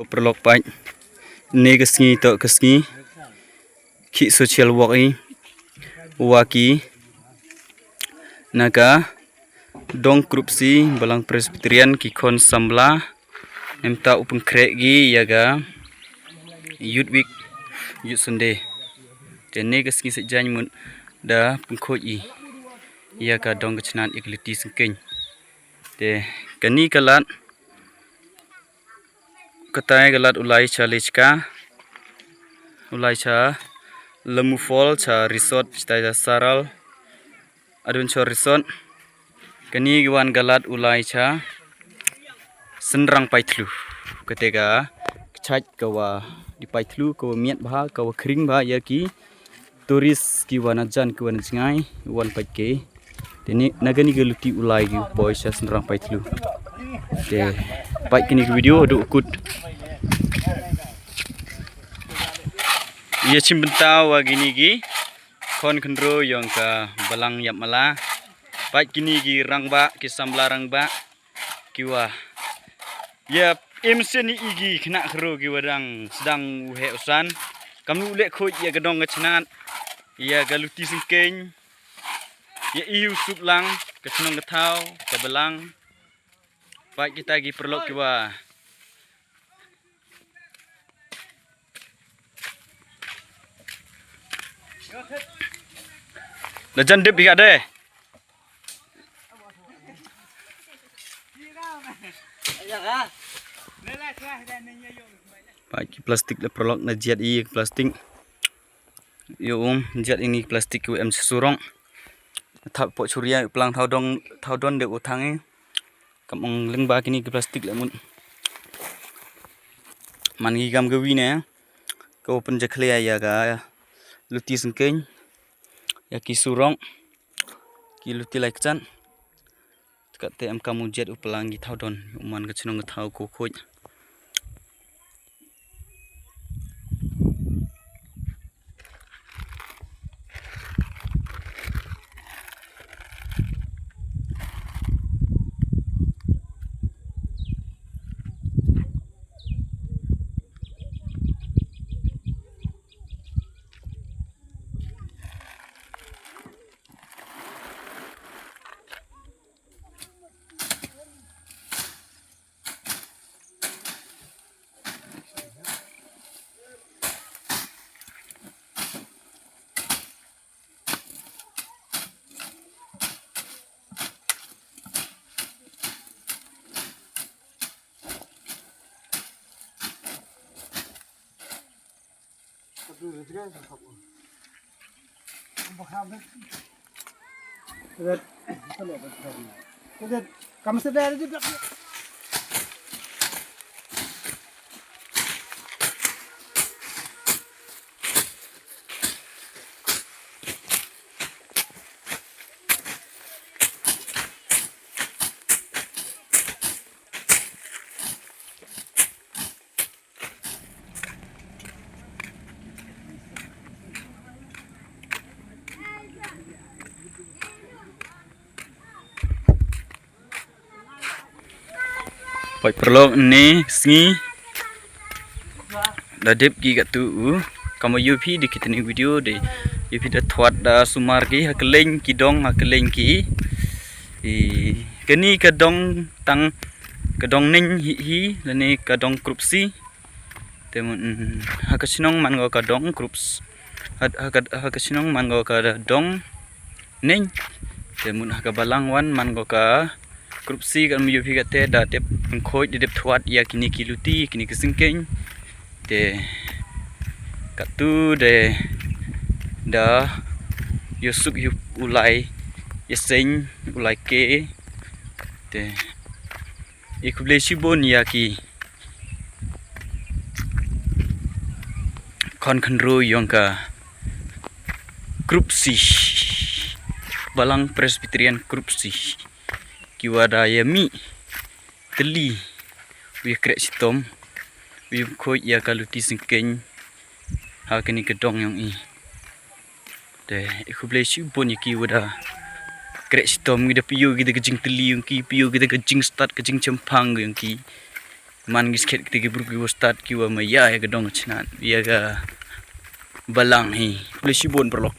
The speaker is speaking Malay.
Perlok pai ne kesngi to kesngi ki social work i waki naga dong krupsi balang presbyterian ki kon sambla nemta upeng krek gi yaga youth week youth sunday te ne kesngi sejany mun da pengkhoj i yaga dong kecnan equality sengkeng te kani kalat katai galat ulai cha lechka ulai cha lemu fall cha resort chtai saral adventure resort kani giwan galat ulai cha senrang paitlu ketega kechaj kawa di paitlu kawa miat bha kawa kring bha ya ki turis ki wana jan ki wana jingai wan paike teni nagani geluti ulai gi boy cha senrang paitlu te baik kini video adu ukut ia cimbentau gini gi kon kendro yang ka balang yap mala baik kini gi rangba ki sambla rangba kiwa ya imsen igi kena khro gi wadang sedang uhe usan kamu lek khoj ya gedong ngecnat ya galuti sengkeng ya iu sublang kecnong gethau ke balang baik kita gi perlok kiwa Lejan dip biga deh. Pakai plastik le perlok na jet i plastik. Yo jet ini plastik ku em surong. Thap po churia pelang thau don de utang e. Kamong lengba kini ke plastik le mun. Man gi gam gawi ne. Ko pen jakhle ya ga luti sengkeng. Ya ki surong ki luti laikchan kat te am kamu jet upelang gi thau don man ka chinong thau ko khoj Kamu sedar juga. Pai perlok ne sngi da dip gi gatu kamu UP di kitani video de UP da thwat da sumar gi hakeleng ki dong hakeleng ki kani kadong tang kadong ning hi lani kadong krupsi temun hakachinong man go kadong krups hakachinong man go ka dong ning temun hakabalang wan man go ka krupsi kan UP kate da tep khoj de dep thwat ya kini kiluti kini kesengkeng te katu de da yusuk yu ulai yeseng ulai ke te ikublesi bon ya ki kon khandro yongka krupsi balang presbyterian krupsi kiwada yami teli wi krek sitom wi khoj ya kaluti sengkeng ha kini kedong yang i de ikublesi bon ki wada krek sitom gi de piu gi de kejing teli yang ki piu gi de kejing start kejing cempang yang ki man gisket tigi burki ustad kiwa maya ya gedong chinan ya ga balang hi polisi bon perlok